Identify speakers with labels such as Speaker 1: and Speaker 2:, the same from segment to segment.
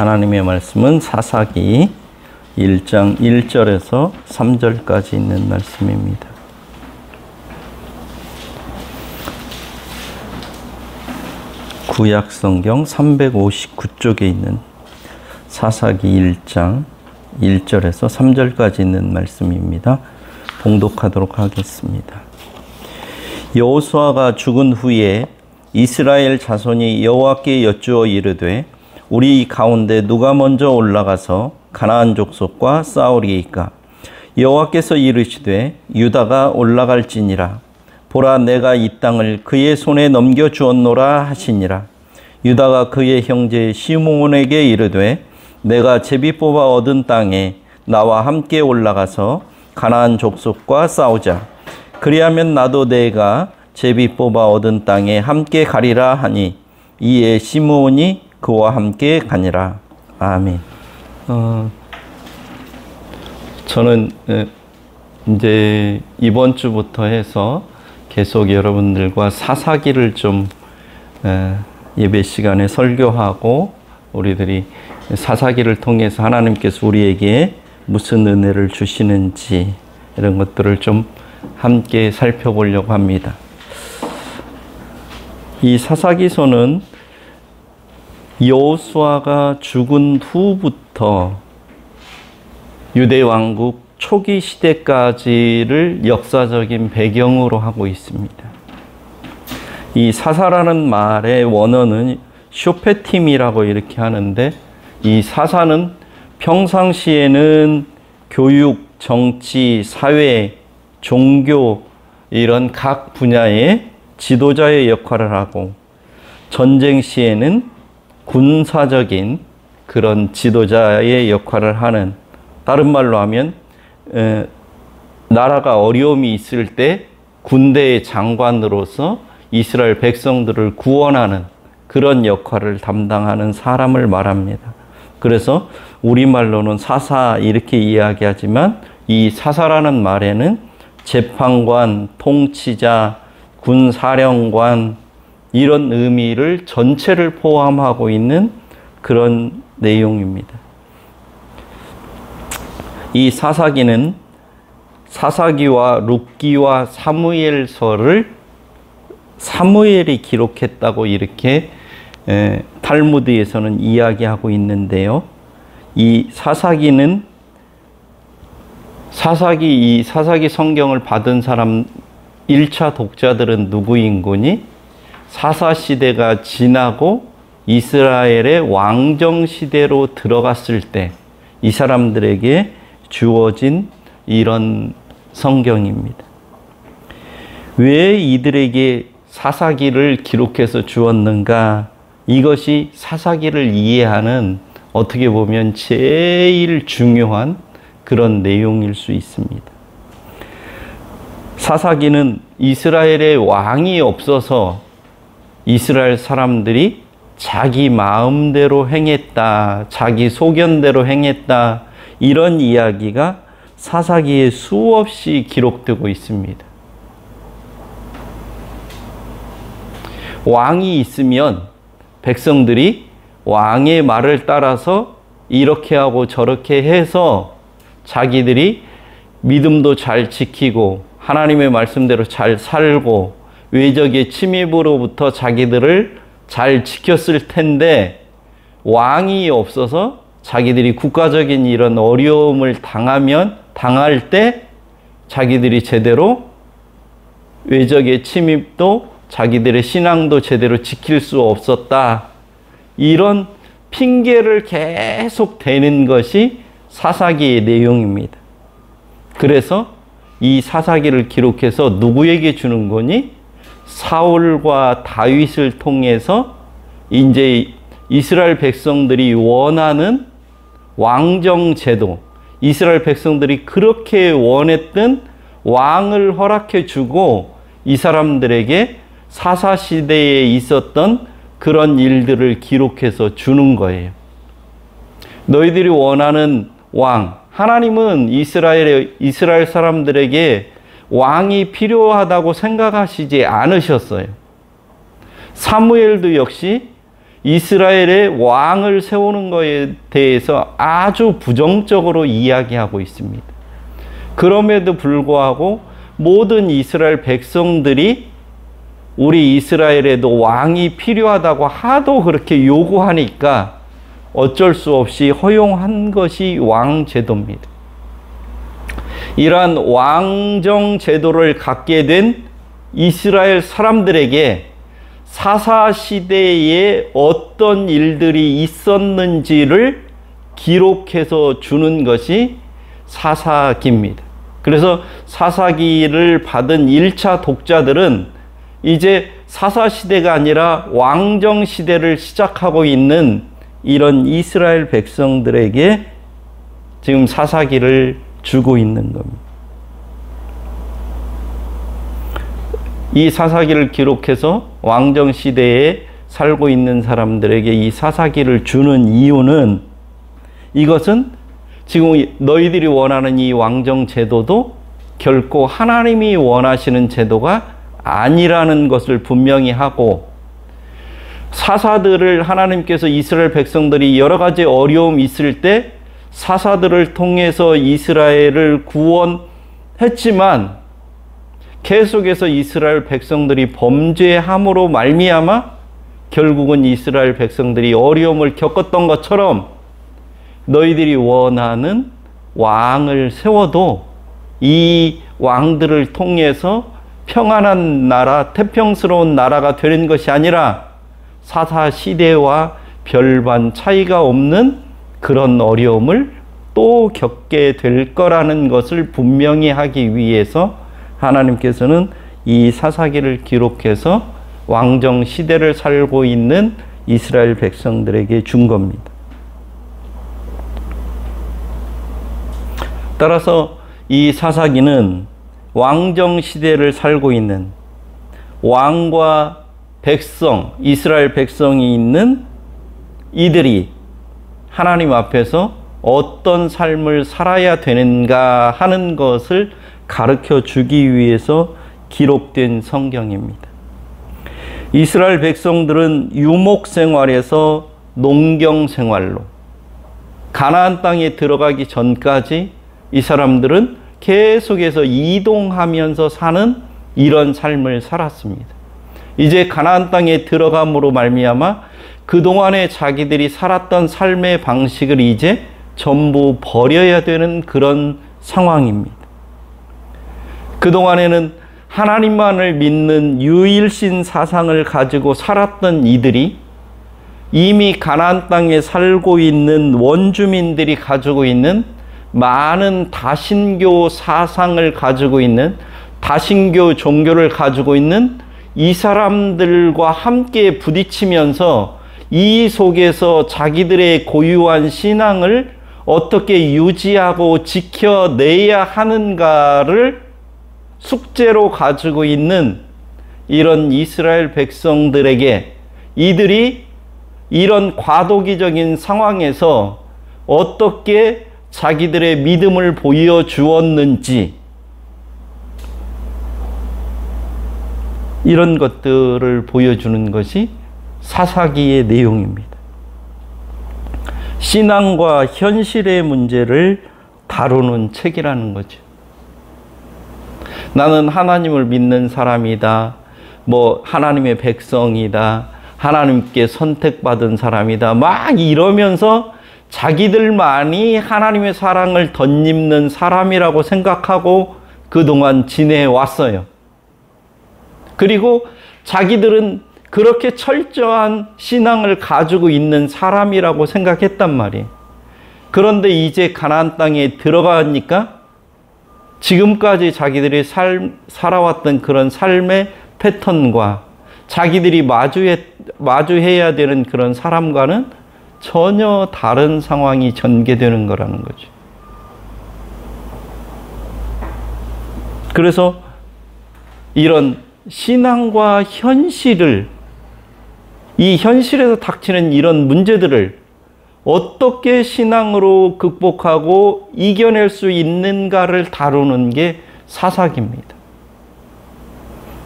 Speaker 1: 하나님의 말씀은 사사기 1장 1절에서 3절까지 있는 말씀입니다. 구약성경 359쪽에 있는 사사기 1장 1절에서 3절까지 있는 말씀입니다. 봉독하도록 하겠습니다. 여호수아가 죽은 후에 이스라엘 자손이 여호와께 여쭈어 이르되 우리 가운데 누가 먼저 올라가서 가나안 족속과 싸우리이까? 여호와께서 이르시되 유다가 올라갈지니라. 보라, 내가 이 땅을 그의 손에 넘겨주었노라 하시니라. 유다가 그의 형제 시므온에게 이르되 내가 제비 뽑아 얻은 땅에 나와 함께 올라가서 가나안 족속과 싸우자. 그리하면 나도 내가 제비 뽑아 얻은 땅에 함께 가리라 하니 이에 시므온이 그와 함께 가니라. 아멘. 저는 이제 이번 주부터 해서 계속 여러분들과 사사기를 좀 예배 시간에 설교하고 우리들이 사사기를 통해서 하나님께서 우리에게 무슨 은혜를 주시는지 이런 것들을 좀 함께 살펴보려고 합니다. 이 사사기서는 여호수아가 죽은 후부터 유대 왕국 초기 시대까지를 역사적인 배경으로 하고 있습니다. 이 사사라는 말의 원어는 쇼페팀이라고 이렇게 하는데, 이 사사는 평상시에는 교육, 정치, 사회, 종교 이런 각 분야의 지도자의 역할을 하고, 전쟁 시에는 군사적인 그런 지도자의 역할을 하는, 다른 말로 하면 나라가 어려움이 있을 때 군대의 장관으로서 이스라엘 백성들을 구원하는 그런 역할을 담당하는 사람을 말합니다. 그래서 우리말로는 사사 이렇게 이야기하지만 이 사사라는 말에는 재판관, 통치자, 군사령관 이런 의미를 전체를 포함하고 있는 그런 내용입니다. 이 사사기는 사사기와 룻기와 사무엘서를 사무엘이 기록했다고 이렇게 탈무드에서는 이야기하고 있는데요. 이 사사기는 이 사사기 성경을 받은 사람 1차 독자들은 누구인 거니? 사사시대가 지나고 이스라엘의 왕정시대로 들어갔을 때 이 사람들에게 주어진 이런 성경입니다. 왜 이들에게 사사기를 기록해서 주었는가? 이것이 사사기를 이해하는 어떻게 보면 제일 중요한 그런 내용일 수 있습니다. 사사기는 이스라엘의 왕이 없어서 이스라엘 사람들이 자기 마음대로 행했다, 자기 소견대로 행했다, 이런 이야기가 사사기에 수없이 기록되고 있습니다. 왕이 있으면 백성들이 왕의 말을 따라서 이렇게 하고 저렇게 해서 자기들이 믿음도 잘 지키고 하나님의 말씀대로 잘 살고 외적의 침입으로부터 자기들을 잘 지켰을 텐데, 왕이 없어서 자기들이 국가적인 이런 어려움을 당할 때 자기들이 제대로 외적의 침입도 자기들의 신앙도 제대로 지킬 수 없었다, 이런 핑계를 계속 대는 것이 사사기의 내용입니다. 그래서 이 사사기를 기록해서 누구에게 주는 거니? 사울과 다윗을 통해서 이제 이스라엘 백성들이 원하는 왕정 제도, 이스라엘 백성들이 그렇게 원했던 왕을 허락해 주고 이 사람들에게 사사시대에 있었던 그런 일들을 기록해서 주는 거예요. 너희들이 원하는 왕, 하나님은 이스라엘 사람들에게 왕이 필요하다고 생각하시지 않으셨어요. 사무엘도 역시 이스라엘의 왕을 세우는 것에 대해서 아주 부정적으로 이야기하고 있습니다. 그럼에도 불구하고 모든 이스라엘 백성들이 우리 이스라엘에도 왕이 필요하다고 하도 그렇게 요구하니까 어쩔 수 없이 허용한 것이 왕제도입니다. 이러한 왕정 제도를 갖게 된 이스라엘 사람들에게 사사시대에 어떤 일들이 있었는지를 기록해서 주는 것이 사사기입니다. 그래서 사사기를 받은 1차 독자들은 이제 사사시대가 아니라 왕정시대를 시작하고 있는 이런 이스라엘 백성들에게 지금 사사기를 주고 있는 겁니다. 이 사사기를 기록해서 왕정시대에 살고 있는 사람들에게 이 사사기를 주는 이유는, 이것은 지금 너희들이 원하는 이 왕정 제도도 결코 하나님이 원하시는 제도가 아니라는 것을 분명히 하고, 사사들을 하나님께서 이스라엘 백성들이 여러 가지 어려움이 있을 때 사사들을 통해서 이스라엘을 구원했지만 계속해서 이스라엘 백성들이 범죄함으로 말미암아 결국은 이스라엘 백성들이 어려움을 겪었던 것처럼 너희들이 원하는 왕을 세워도 이 왕들을 통해서 평안한 나라, 태평스러운 나라가 되는 것이 아니라 사사시대와 별반 차이가 없는 그런 어려움을 또 겪게 될 거라는 것을 분명히 하기 위해서 하나님께서는 이 사사기를 기록해서 왕정 시대를 살고 있는 이스라엘 백성들에게 준 겁니다. 따라서 이 사사기는 왕정 시대를 살고 있는 왕과 백성, 이스라엘 백성이 있는 이들이 하나님 앞에서 어떤 삶을 살아야 되는가 하는 것을 가르쳐 주기 위해서 기록된 성경입니다. 이스라엘 백성들은 유목 생활에서 농경 생활로, 가나안 땅에 들어가기 전까지 이 사람들은 계속해서 이동하면서 사는 이런 삶을 살았습니다. 이제 가나안 땅에 들어감으로 말미암아 그동안에 자기들이 살았던 삶의 방식을 이제 전부 버려야 되는 그런 상황입니다. 그동안에는 하나님만을 믿는 유일신 사상을 가지고 살았던 이들이 이미 가나안 땅에 살고 있는 원주민들이 가지고 있는 많은 다신교 사상을 가지고 있는, 다신교 종교를 가지고 있는 이 사람들과 함께 부딪히면서 이 속에서 자기들의 고유한 신앙을 어떻게 유지하고 지켜내야 하는가를 숙제로 가지고 있는 이런 이스라엘 백성들에게 이들이 이런 과도기적인 상황에서 어떻게 자기들의 믿음을 보여주었는지, 이런 것들을 보여주는 것이 사사기의 내용입니다. 신앙과 현실의 문제를 다루는 책이라는 거죠. 나는 하나님을 믿는 사람이다, 하나님의 백성이다, 하나님께 선택받은 사람이다, 막 이러면서 자기들만이 하나님의 사랑을 덧입는 사람이라고 생각하고 그동안 지내왔어요. 그리고 자기들은 그렇게 철저한 신앙을 가지고 있는 사람이라고 생각했단 말이에요. 그런데 이제 가나안 땅에 들어가니까 지금까지 자기들이 살아왔던 그런 삶의 패턴과 자기들이 마주해야 되는 그런 사람과는 전혀 다른 상황이 전개되는 거라는 거죠. 그래서 이런 신앙과 현실을, 이 현실에서 닥치는 이런 문제들을 어떻게 신앙으로 극복하고 이겨낼 수 있는가를 다루는 게 사사기입니다.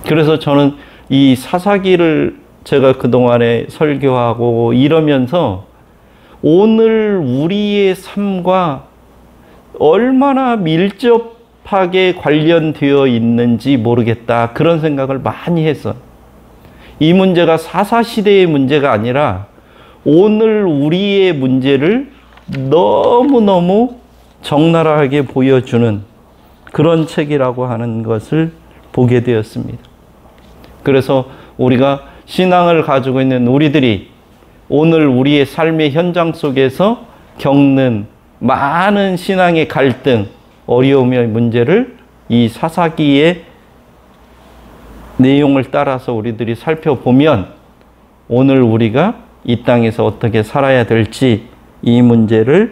Speaker 1: 그래서 저는 이 사사기를 제가 그동안에 설교하고 이러면서 오늘 우리의 삶과 얼마나 밀접하게 관련되어 있는지 모르겠다. 그런 생각을 많이 했어요. 이 문제가 사사시대의 문제가 아니라 오늘 우리의 문제를 너무너무 적나라하게 보여주는 그런 책이라고 하는 것을 보게 되었습니다. 그래서 우리가 신앙을 가지고 있는 우리들이 오늘 우리의 삶의 현장 속에서 겪는 많은 신앙의 갈등, 어려움의 문제를 이 사사기의 내용을 따라서 우리들이 살펴보면 오늘 우리가 이 땅에서 어떻게 살아야 될지 이 문제에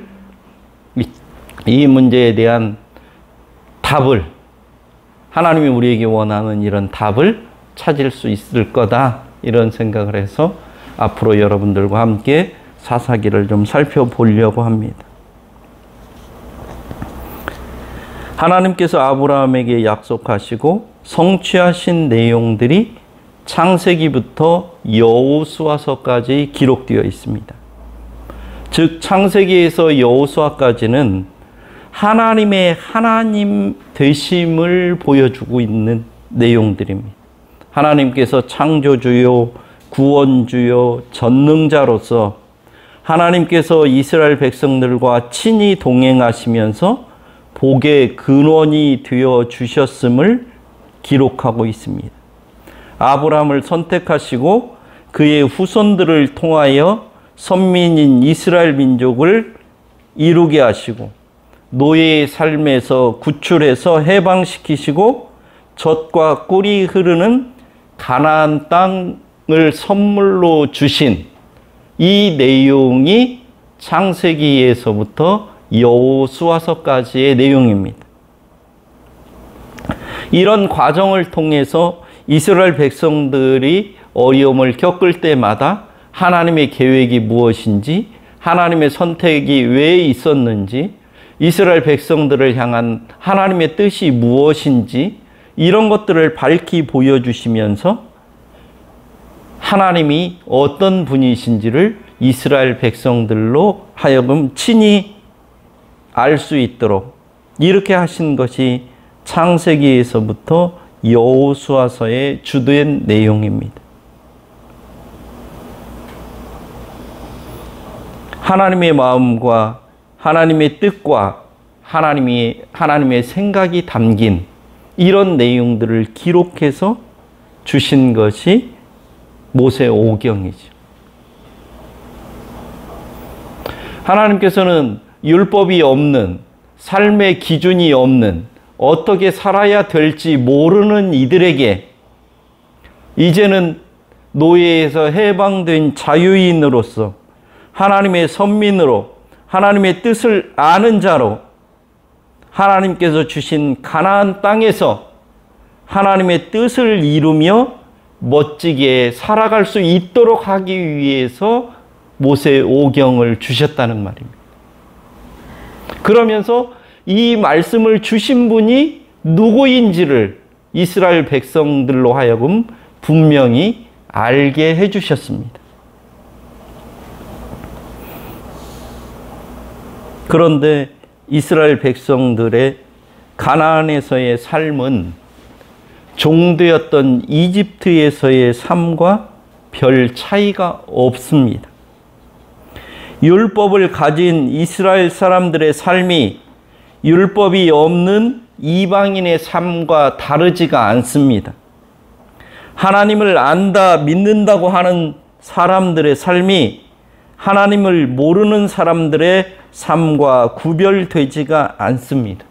Speaker 1: 대한 답을, 하나님이 우리에게 원하는 이런 답을 찾을 수 있을 거다, 이런 생각을 해서 앞으로 여러분들과 함께 사사기를 좀 살펴보려고 합니다. 하나님께서 아브라함에게 약속하시고 성취하신 내용들이 창세기부터 여호수아서까지 기록되어 있습니다. 즉 창세기에서 여호수아까지는 하나님의 하나님 되심을 보여주고 있는 내용들입니다. 하나님께서 창조주요, 구원주요, 전능자로서 하나님께서 이스라엘 백성들과 친히 동행하시면서 복의 근원이 되어 주셨음을 기록하고 있습니다. 아브라함을 선택하시고 그의 후손들을 통하여 선민인 이스라엘 민족을 이루게 하시고 노예의 삶에서 구출해서 해방시키시고 젖과 꿀이 흐르는 가나안 땅을 선물로 주신 이 내용이 창세기에서부터 여호수아서까지의 내용입니다. 이런 과정을 통해서 이스라엘 백성들이 어려움을 겪을 때마다 하나님의 계획이 무엇인지, 하나님의 선택이 왜 있었는지, 이스라엘 백성들을 향한 하나님의 뜻이 무엇인지 이런 것들을 밝히 보여주시면서 하나님이 어떤 분이신지를 이스라엘 백성들로 하여금 친히 알 수 있도록 이렇게 하신 것이 창세기에서부터 여호수아서의 주된 내용입니다. 하나님의 마음과 하나님의 뜻과 하나님의 생각이 담긴 이런 내용들을 기록해서 주신 것이 모세오경이죠. 하나님께서는 율법이 없는, 삶의 기준이 없는, 어떻게 살아야 될지 모르는 이들에게 이제는 노예에서 해방된 자유인으로서 하나님의 선민으로 하나님의 뜻을 아는 자로 하나님께서 주신 가나안 땅에서 하나님의 뜻을 이루며 멋지게 살아갈 수 있도록 하기 위해서 모세오경을 주셨다는 말입니다. 그러면서 이 말씀을 주신 분이 누구인지를 이스라엘 백성들로 하여금 분명히 알게 해주셨습니다. 그런데 이스라엘 백성들의 가나안에서의 삶은 종되었던 이집트에서의 삶과 별 차이가 없습니다. 율법을 가진 이스라엘 사람들의 삶이 율법이 없는 이방인의 삶과 다르지가 않습니다. 하나님을 안다, 믿는다고 하는 사람들의 삶이 하나님을 모르는 사람들의 삶과 구별되지가 않습니다.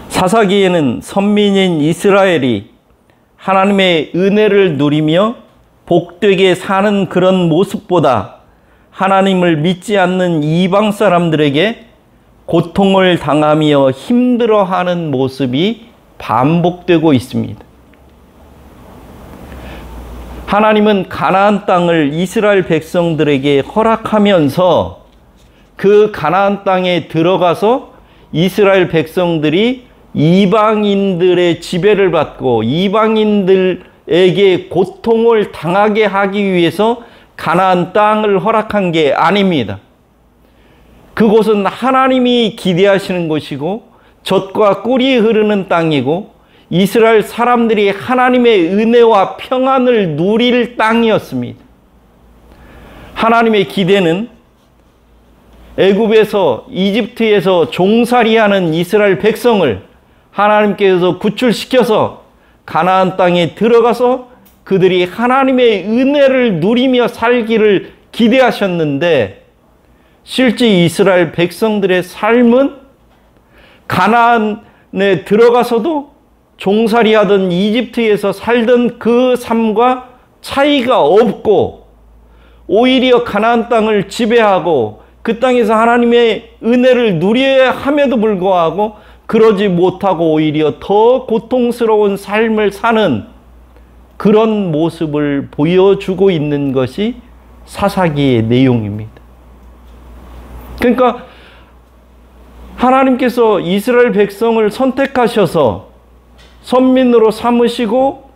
Speaker 1: 사사기에는 선민인 이스라엘이 하나님의 은혜를 누리며 복되게 사는 그런 모습보다 하나님을 믿지 않는 이방 사람들에게 고통을 당하며 힘들어하는 모습이 반복되고 있습니다. 하나님은 가나안 땅을 이스라엘 백성들에게 허락하면서 그 가나안 땅에 들어가서 이스라엘 백성들이 이방인들의 지배를 받고 이방인들의 이스라엘에게 고통을 당하게 하기 위해서 가나안 땅을 허락한 게 아닙니다. 그곳은 하나님이 기대하시는 곳이고 젖과 꿀이 흐르는 땅이고 이스라엘 사람들이 하나님의 은혜와 평안을 누릴 땅이었습니다. 하나님의 기대는 애굽에서 이집트에서 종살이하는 이스라엘 백성을 하나님께서 구출시켜서 가나안 땅에 들어가서 그들이 하나님의 은혜를 누리며 살기를 기대하셨는데 실제 이스라엘 백성들의 삶은 가나안에 들어가서도 종살이하던 이집트에서 살던 그 삶과 차이가 없고 오히려 가나안 땅을 지배하고 그 땅에서 하나님의 은혜를 누려야 함에도 불구하고 그러지 못하고 오히려 더 고통스러운 삶을 사는 그런 모습을 보여주고 있는 것이 사사기의 내용입니다. 그러니까 하나님께서 이스라엘 백성을 선택하셔서 선민으로 삼으시고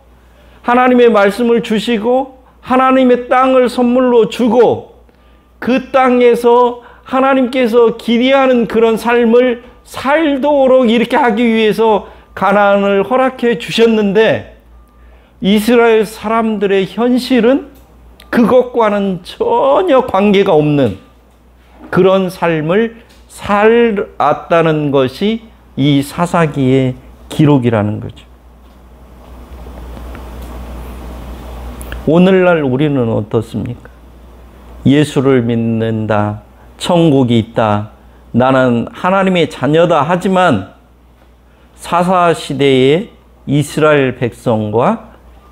Speaker 1: 하나님의 말씀을 주시고 하나님의 땅을 선물로 주고 그 땅에서 하나님께서 기대하는 그런 삶을 살도록 이렇게 하기 위해서 가나안을 허락해 주셨는데 이스라엘 사람들의 현실은 그것과는 전혀 관계가 없는 그런 삶을 살았다는 것이 이 사사기의 기록이라는 거죠. 오늘날 우리는 어떻습니까? 예수를 믿는다, 천국이 있다, 나는 하나님의 자녀다 하지만 사사시대의 이스라엘 백성과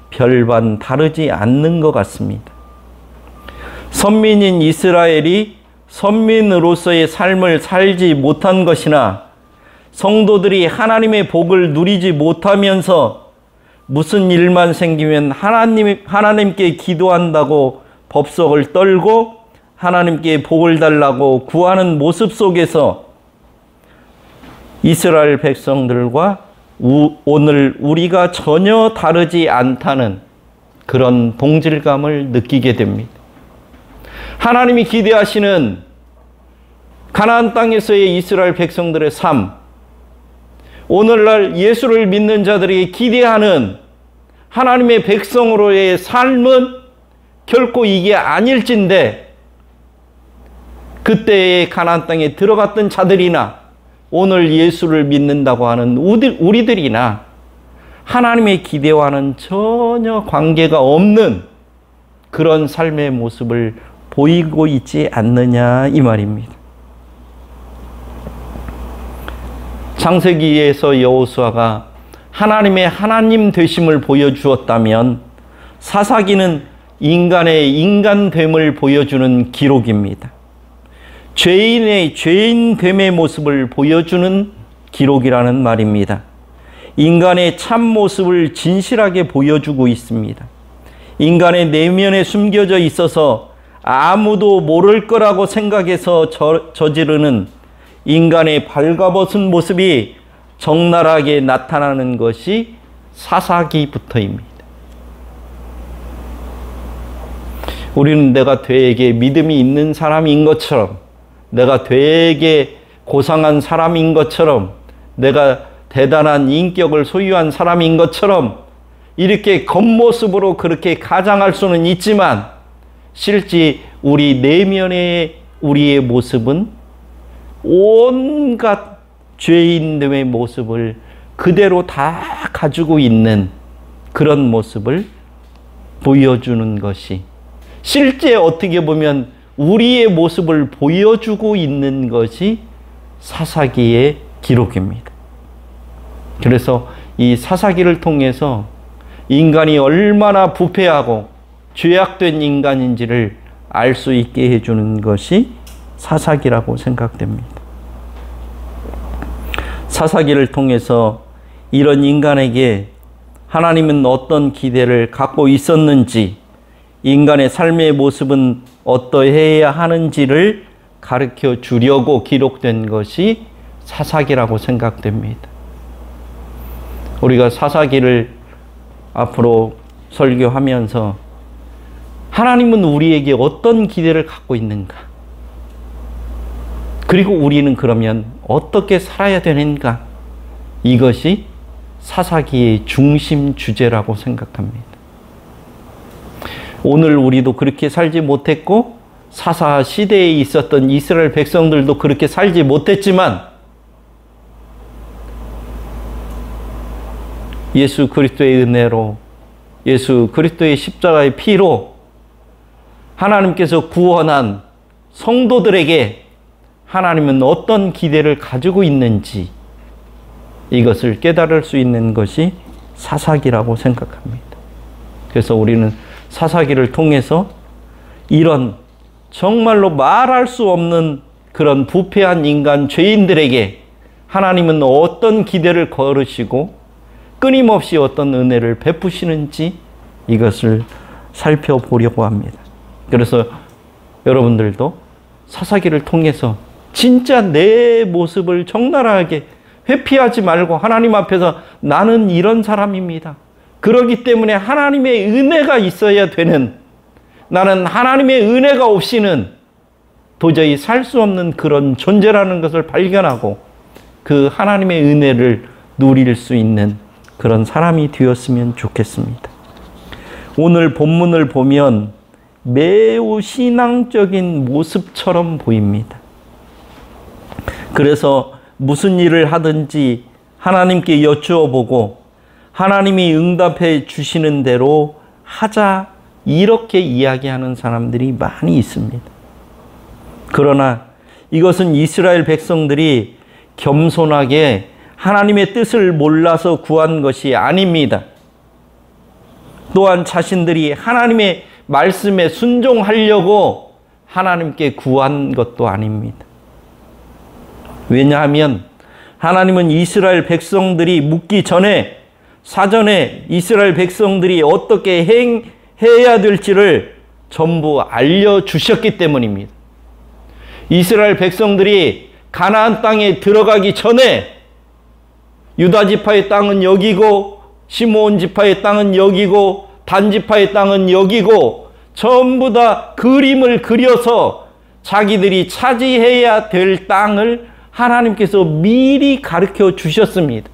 Speaker 1: 별반 다르지 않는 것 같습니다. 선민인 이스라엘이 선민으로서의 삶을 살지 못한 것이나 성도들이 하나님의 복을 누리지 못하면서 무슨 일만 생기면 하나님께 기도한다고 법석을 떨고 하나님께 복을 달라고 구하는 모습 속에서 이스라엘 백성들과 오늘 우리가 전혀 다르지 않다는 그런 동질감을 느끼게 됩니다. 하나님이 기대하시는 가나안 땅에서의 이스라엘 백성들의 삶, 오늘날 예수를 믿는 자들이 기대하는 하나님의 백성으로의 삶은 결코 이게 아닐진데 그때의 가나안 땅에 들어갔던 자들이나 오늘 예수를 믿는다고 하는 우리들이나 하나님의 기대와는 전혀 관계가 없는 그런 삶의 모습을 보이고 있지 않느냐 이 말입니다. 창세기에서 여호수아가 하나님의 하나님 되심을 보여주었다면 사사기는 인간의 인간됨을 보여주는 기록입니다. 죄인의 죄인됨의 모습을 보여주는 기록이라는 말입니다. 인간의 참 모습을 진실하게 보여주고 있습니다. 인간의 내면에 숨겨져 있어서 아무도 모를 거라고 생각해서 저지르는 인간의 발가벗은 모습이 적나라하게 나타나는 것이 사사기부터입니다. 우리는 내가 되게 믿음이 있는 사람인 것처럼, 내가 되게 고상한 사람인 것처럼, 내가 대단한 인격을 소유한 사람인 것처럼 이렇게 겉모습으로 그렇게 가장할 수는 있지만 실제 우리 내면의 우리의 모습은 온갖 죄인됨의 모습을 그대로 다 가지고 있는 그런 모습을 보여주는 것이 실제 어떻게 보면 우리의 모습을 보여주고 있는 것이 사사기의 기록입니다. 그래서 이 사사기를 통해서 인간이 얼마나 부패하고 죄악된 인간인지를 알 수 있게 해주는 것이 사사기라고 생각됩니다. 사사기를 통해서 이런 인간에게 하나님은 어떤 기대를 갖고 있었는지, 인간의 삶의 모습은 어떠해야 하는지를 가르쳐 주려고 기록된 것이 사사기라고 생각됩니다. 우리가 사사기를 앞으로 설교하면서 하나님은 우리에게 어떤 기대를 갖고 있는가? 그리고 우리는 그러면 어떻게 살아야 되는가? 이것이 사사기의 중심 주제라고 생각합니다. 오늘 우리도 그렇게 살지 못했고 사사 시대에 있었던 이스라엘 백성들도 그렇게 살지 못했지만 예수 그리스도의 은혜로 예수 그리스도의 십자가의 피로 하나님께서 구원한 성도들에게 하나님은 어떤 기대를 가지고 있는지 이것을 깨달을 수 있는 것이 사사기라고 생각합니다. 그래서 우리는 사사기를 통해서 이런 정말로 말할 수 없는 그런 부패한 인간 죄인들에게 하나님은 어떤 기대를 걸으시고 끊임없이 어떤 은혜를 베푸시는지 이것을 살펴보려고 합니다. 그래서 여러분들도 사사기를 통해서 진짜 내 모습을 적나라하게 회피하지 말고 하나님 앞에서 나는 이런 사람입니다. 그렇기 때문에 하나님의 은혜가 있어야 되는, 나는 하나님의 은혜가 없이는 도저히 살 수 없는 그런 존재라는 것을 발견하고 그 하나님의 은혜를 누릴 수 있는 그런 사람이 되었으면 좋겠습니다. 오늘 본문을 보면 매우 신앙적인 모습처럼 보입니다. 그래서 무슨 일을 하든지 하나님께 여쭈어 보고 하나님이 응답해 주시는 대로 하자, 이렇게 이야기하는 사람들이 많이 있습니다. 그러나 이것은 이스라엘 백성들이 겸손하게 하나님의 뜻을 몰라서 구한 것이 아닙니다. 또한 자신들이 하나님의 말씀에 순종하려고 하나님께 구한 것도 아닙니다. 왜냐하면 하나님은 이스라엘 백성들이 묻기 전에 사전에 이스라엘 백성들이 어떻게 해야 될지를 전부 알려주셨기 때문입니다. 이스라엘 백성들이 가나안 땅에 들어가기 전에 유다 지파의 땅은 여기고 시므온 지파의 땅은 여기고 단 지파의 땅은 여기고 전부 다 그림을 그려서 자기들이 차지해야 될 땅을 하나님께서 미리 가르쳐 주셨습니다.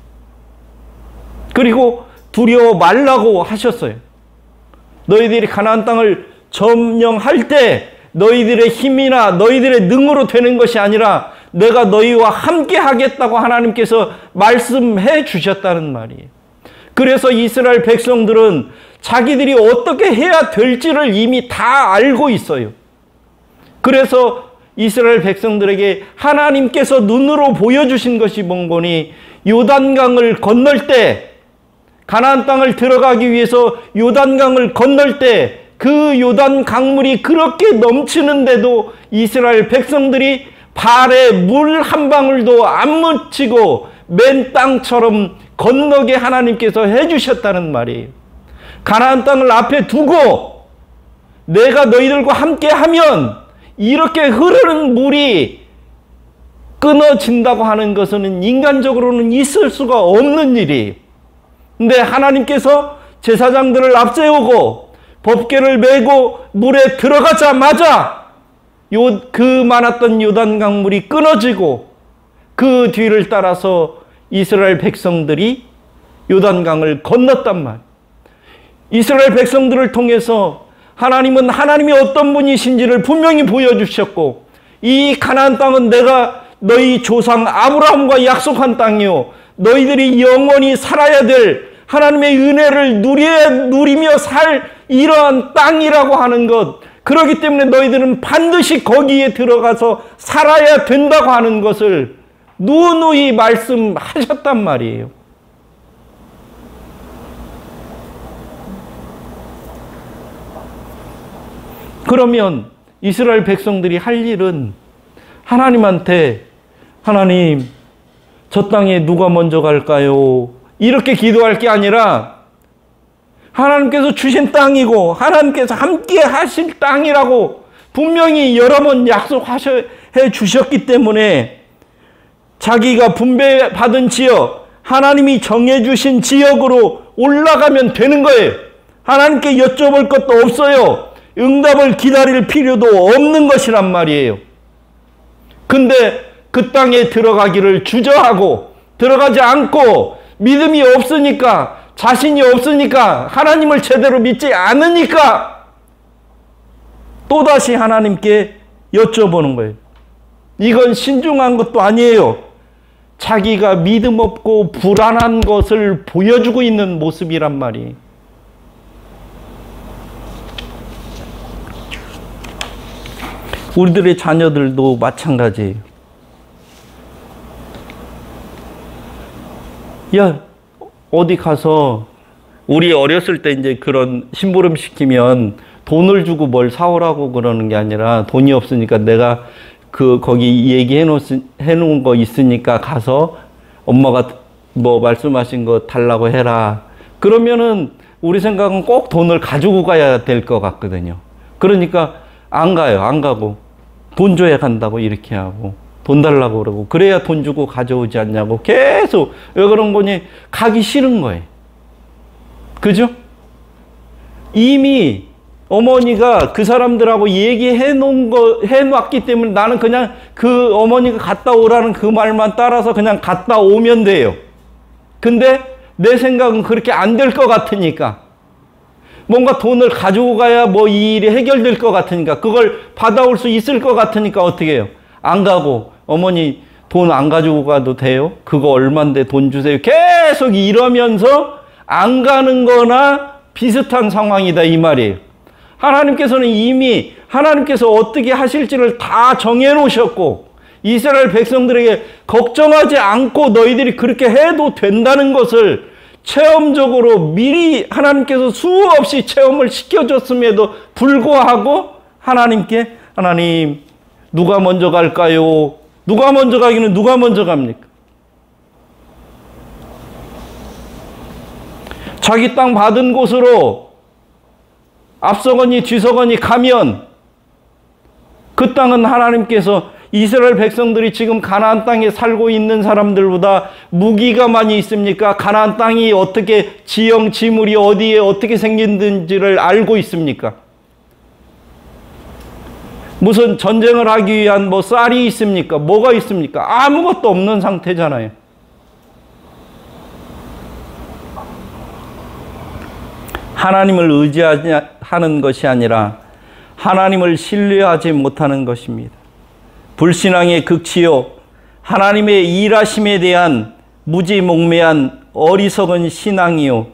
Speaker 1: 그리고 두려워 말라고 하셨어요. 너희들이 가나안 땅을 점령할 때 너희들의 힘이나 너희들의 능으로 되는 것이 아니라 내가 너희와 함께 하겠다고 하나님께서 말씀해 주셨다는 말이에요. 그래서 이스라엘 백성들은 자기들이 어떻게 해야 될지를 이미 다 알고 있어요. 그래서 이스라엘 백성들에게 하나님께서 눈으로 보여주신 것이 뭔거니 요단강을 건널 때, 가나안 땅을 들어가기 위해서 요단강을 건널 때 그 요단 강물이 그렇게 넘치는데도 이스라엘 백성들이 발에 물 한 방울도 안 묻히고 맨 땅처럼 건너게 하나님께서 해주셨다는 말이에요. 가나안 땅을 앞에 두고 내가 너희들과 함께 하면 이렇게 흐르는 물이 끊어진다고 하는 것은 인간적으로는 있을 수가 없는 일이에요. 근데 하나님께서 제사장들을 앞세우고 법궤를 메고 물에 들어가자마자 그 많았던 요단강 물이 끊어지고 그 뒤를 따라서 이스라엘 백성들이 요단강을 건넜단 말. 이스라엘 백성들을 통해서 하나님은 하나님이 어떤 분이신지를 분명히 보여주셨고 이 가나안 땅은 내가 너희 조상 아브라함과 약속한 땅이요 너희들이 영원히 살아야 될 하나님의 은혜를 누리며 살 이러한 땅이라고 하는 것, 그렇기 때문에 너희들은 반드시 거기에 들어가서 살아야 된다고 하는 것을 누누이 말씀하셨단 말이에요. 그러면 이스라엘 백성들이 할 일은 하나님한테 하나님 저 땅에 누가 먼저 갈까요? 이렇게 기도할 게 아니라 하나님께서 주신 땅이고 하나님께서 함께 하실 땅이라고 분명히 여러 번 약속해 주셨기 때문에 자기가 분배받은 지역, 하나님이 정해주신 지역으로 올라가면 되는 거예요. 하나님께 여쭤볼 것도 없어요. 응답을 기다릴 필요도 없는 것이란 말이에요. 근데 그 땅에 들어가기를 주저하고 들어가지 않고 믿음이 없으니까, 자신이 없으니까, 하나님을 제대로 믿지 않으니까 또다시 하나님께 여쭤보는 거예요. 이건 신중한 것도 아니에요. 자기가 믿음 없고 불안한 것을 보여주고 있는 모습이란 말이에요. 우리들의 자녀들도 마찬가지예요. 야, 어디 가서, 우리 어렸을 때 이제 그런 심부름 시키면 돈을 주고 뭘 사오라고 그러는 게 아니라, 돈이 없으니까 내가 거기 얘기해 놓은 거 있으니까 가서 엄마가 뭐 말씀하신 거 달라고 해라. 그러면은 우리 생각은 꼭 돈을 가지고 가야 될 것 같거든요. 그러니까 안 가요. 안 가고 돈 줘야 간다고 이렇게 하고, 돈 달라고 그러고, 그래야 돈 주고 가져오지 않냐고 계속. 왜 그런 거니? 가기 싫은 거예요. 그죠? 이미 어머니가 그 사람들하고 얘기해 놨기 때문에 나는 그냥 그 어머니가 갔다 오라는 그 말만 따라서 그냥 갔다 오면 돼요. 근데 내 생각은 그렇게 안 될 것 같으니까, 뭔가 돈을 가지고 가야 뭐 이 일이 해결될 것 같으니까, 그걸 받아올 수 있을 것 같으니까 어떻게 해요? 안 가고, 어머니 돈 안 가지고 가도 돼요? 그거 얼만데 돈 주세요. 계속 이러면서 안 가는 거나 비슷한 상황이다 이 말이에요. 하나님께서는 이미 하나님께서 어떻게 하실지를 다 정해 놓으셨고, 이스라엘 백성들에게 걱정하지 않고 너희들이 그렇게 해도 된다는 것을 체험적으로 미리 하나님께서 수없이 체험을 시켜줬음에도 불구하고 하나님께, 하나님 누가 먼저 갈까요? 누가 먼저 가기는 누가 먼저 갑니까? 자기 땅 받은 곳으로 앞서거니 뒤서거니 가면 그 땅은 하나님께서 이스라엘 백성들이 지금 가나안 땅에 살고 있는 사람들보다 무기가 많이 있습니까? 가나안 땅이 어떻게 지형, 지물이 어디에 어떻게 생긴지를 알고 있습니까? 무슨 전쟁을 하기 위한 뭐 쌀이 있습니까? 뭐가 있습니까? 아무것도 없는 상태잖아요. 하나님을 의지하는 것이 아니라 하나님을 신뢰하지 못하는 것입니다. 불신앙의 극치요, 하나님의 일하심에 대한 무지몽매한 어리석은 신앙이요,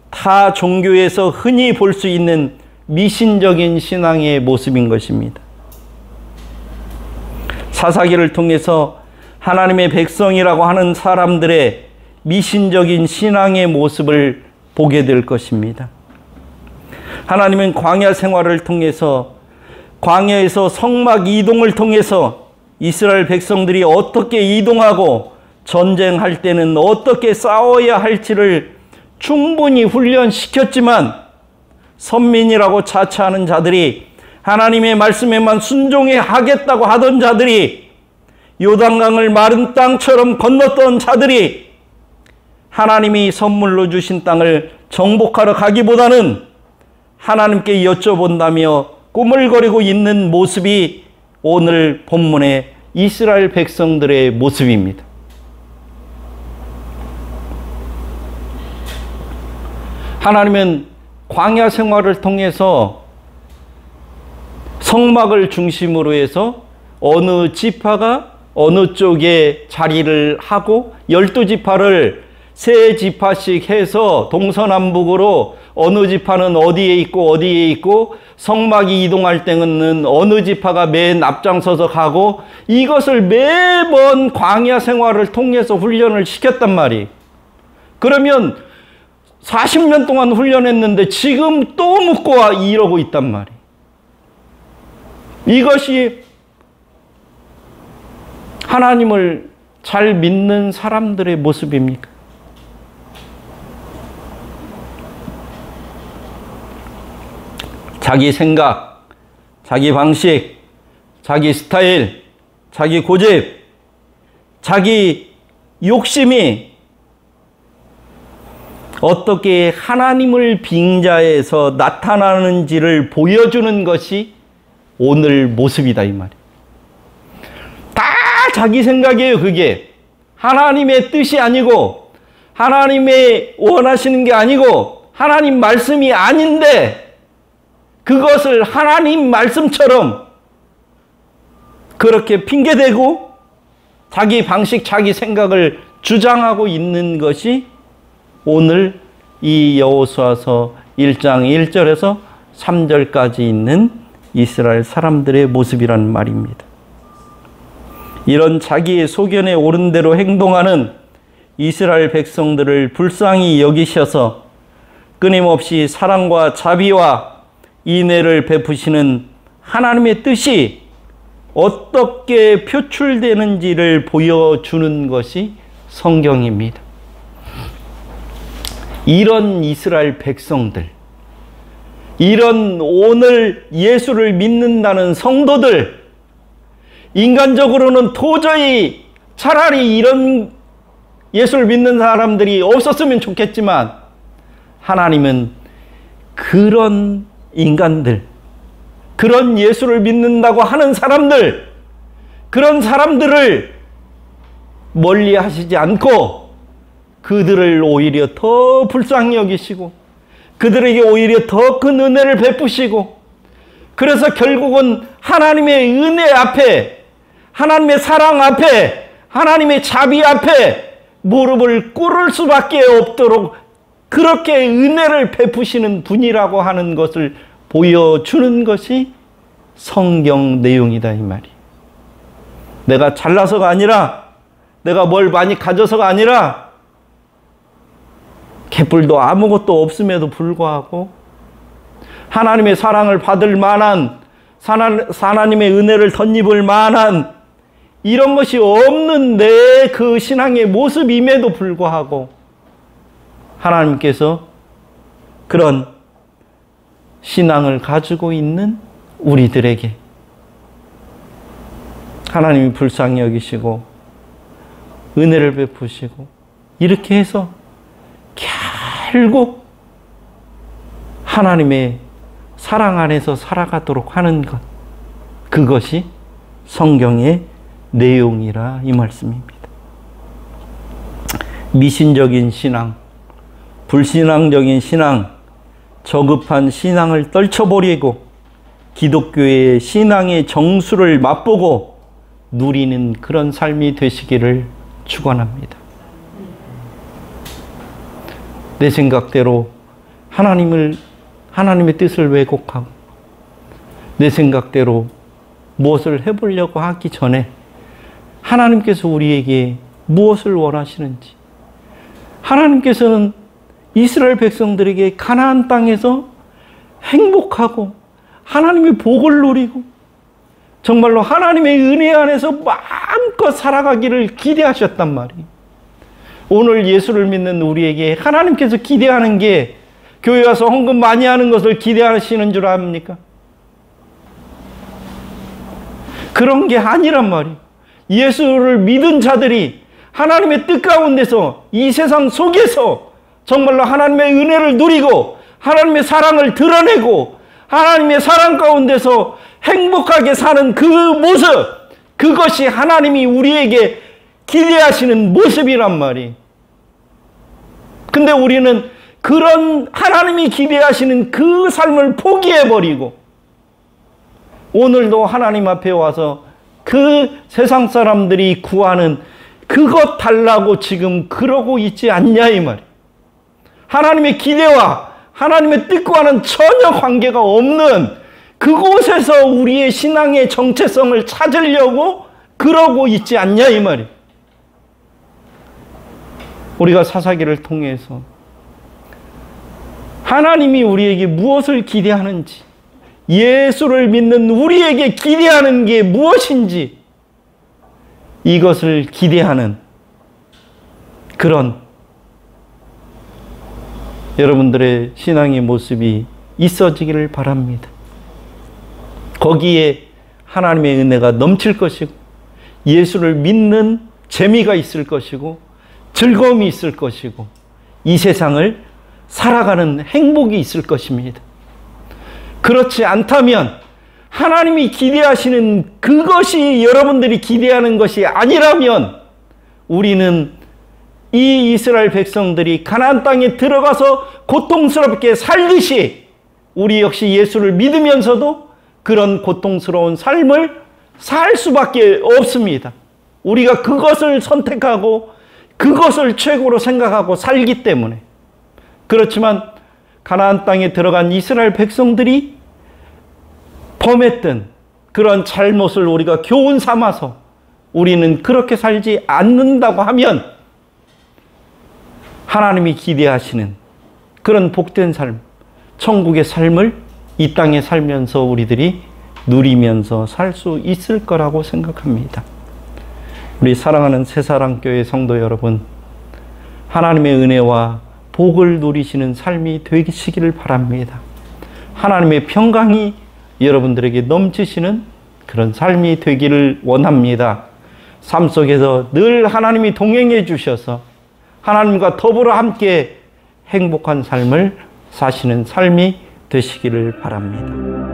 Speaker 1: 타 종교에서 흔히 볼 수 있는 미신적인 신앙의 모습인 것입니다. 사사기를 통해서 하나님의 백성이라고 하는 사람들의 미신적인 신앙의 모습을 보게 될 것입니다. 하나님은 광야 생활을 통해서, 광야에서 성막 이동을 통해서 이스라엘 백성들이 어떻게 이동하고 전쟁할 때는 어떻게 싸워야 할지를 충분히 훈련시켰지만, 선민이라고 자처하는 자들이, 하나님의 말씀에만 순종해 하겠다고 하던 자들이, 요단강을 마른 땅처럼 건넜던 자들이 하나님이 선물로 주신 땅을 정복하러 가기보다는 하나님께 여쭤본다며 꾸물거리고 있는 모습이 오늘 본문의 이스라엘 백성들의 모습입니다. 하나님은 광야 생활을 통해서 성막을 중심으로 해서 어느 지파가 어느 쪽에 자리를 하고 12지파를 3지파씩 해서 동서남북으로 어느 지파는 어디에 있고 어디에 있고, 성막이 이동할 때는 어느 지파가 맨 앞장서서 가고, 이것을 매번 광야 생활을 통해서 훈련을 시켰단 말이에요. 그러면 40년 동안 훈련했는데 지금 또 묻고 와 이러고 있단 말이에요. 이것이 하나님을 잘 믿는 사람들의 모습입니까? 자기 생각, 자기 방식, 자기 스타일, 자기 고집, 자기 욕심이 어떻게 하나님을 빙자해서 나타나는지를 보여주는 것이 오늘 모습이다 이 말이에요. 다 자기 생각이에요. 그게 하나님의 뜻이 아니고 하나님의 원하시는 게 아니고 하나님 말씀이 아닌데 그것을 하나님 말씀처럼 그렇게 핑계대고 자기 방식, 자기 생각을 주장하고 있는 것이 오늘 이 여호수아서 1장 1절에서 3절까지 있는 이스라엘 사람들의 모습이라는 말입니다. 이런 자기의 소견에 옳은 대로 행동하는 이스라엘 백성들을 불쌍히 여기셔서 끊임없이 사랑과 자비와 인애를 베푸시는 하나님의 뜻이 어떻게 표출되는지를 보여주는 것이 성경입니다. 이런 이스라엘 백성들, 이런 오늘 예수를 믿는다는 성도들, 인간적으로는 도저히 차라리 이런 예수를 믿는 사람들이 없었으면 좋겠지만 하나님은 그런 인간들, 그런 예수를 믿는다고 하는 사람들, 그런 사람들을 멀리 하시지 않고 그들을 오히려 더 불쌍히 여기시고 그들에게 오히려 더 큰 은혜를 베푸시고 그래서 결국은 하나님의 은혜 앞에, 하나님의 사랑 앞에, 하나님의 자비 앞에 무릎을 꿇을 수밖에 없도록 그렇게 은혜를 베푸시는 분이라고 하는 것을 보여주는 것이 성경 내용이다 이 말이에요. 내가 잘나서가 아니라, 내가 뭘 많이 가져서가 아니라 개뿔도 아무것도 없음에도 불구하고 하나님의 사랑을 받을 만한, 하나님의 은혜를 덧입을 만한 이런 것이 없는 내 그 신앙의 모습임에도 불구하고 하나님께서 그런 신앙을 가지고 있는 우리들에게 하나님이 불쌍히 여기시고 은혜를 베푸시고 이렇게 해서 결국 하나님의 사랑 안에서 살아가도록 하는 것, 그것이 성경의 내용이라 이 말씀입니다. 미신적인 신앙, 불신앙적인 신앙, 저급한 신앙을 떨쳐버리고 기독교의 신앙의 정수를 맛보고 누리는 그런 삶이 되시기를 축원합니다. 내 생각대로 하나님의 뜻을 왜곡하고 내 생각대로 무엇을 해보려고 하기 전에 하나님께서 우리에게 무엇을 원하시는지, 하나님께서는 이스라엘 백성들에게 가나안 땅에서 행복하고 하나님의 복을 누리고 정말로 하나님의 은혜 안에서 마음껏 살아가기를 기대하셨단 말이에요. 오늘 예수를 믿는 우리에게 하나님께서 기대하는 게 교회 와서 헌금 많이 하는 것을 기대하시는 줄 압니까? 그런 게 아니란 말이에요. 예수를 믿은 자들이 하나님의 뜻 가운데서 이 세상 속에서 정말로 하나님의 은혜를 누리고 하나님의 사랑을 드러내고 하나님의 사랑 가운데서 행복하게 사는 그 모습, 그것이 하나님이 우리에게 기대하시는 모습이란 말이에요. 근데 우리는 그런 하나님이 기대하시는 그 삶을 포기해버리고 오늘도 하나님 앞에 와서 그 세상 사람들이 구하는 그것 달라고 지금 그러고 있지 않냐 이 말이에요. 하나님의 기대와 하나님의 뜻과는 전혀 관계가 없는 그곳에서 우리의 신앙의 정체성을 찾으려고 그러고 있지 않냐 이 말이에요. 우리가 사사기를 통해서 하나님이 우리에게 무엇을 기대하는지, 예수를 믿는 우리에게 기대하는 게 무엇인지 이것을 기대하는 그런 여러분들의 신앙의 모습이 있어지기를 바랍니다. 거기에 하나님의 은혜가 넘칠 것이고 예수를 믿는 재미가 있을 것이고 즐거움이 있을 것이고 이 세상을 살아가는 행복이 있을 것입니다. 그렇지 않다면 하나님이 기대하시는 그것이 여러분들이 기대하는 것이 아니라면 우리는 이 이스라엘 백성들이 가나안 땅에 들어가서 고통스럽게 살듯이 우리 역시 예수를 믿으면서도 그런 고통스러운 삶을 살 수밖에 없습니다. 우리가 그것을 선택하고 그것을 최고로 생각하고 살기 때문에. 그렇지만 가나안 땅에 들어간 이스라엘 백성들이 범했던 그런 잘못을 우리가 교훈 삼아서 우리는 그렇게 살지 않는다고 하면 하나님이 기대하시는 그런 복된 삶, 천국의 삶을 이 땅에 살면서 우리들이 누리면서 살 수 있을 거라고 생각합니다. 우리 사랑하는 새사랑교회 성도 여러분, 하나님의 은혜와 복을 누리시는 삶이 되시기를 바랍니다. 하나님의 평강이 여러분들에게 넘치시는 그런 삶이 되기를 원합니다. 삶 속에서 늘 하나님이 동행해 주셔서 하나님과 더불어 함께 행복한 삶을 사시는 삶이 되시기를 바랍니다.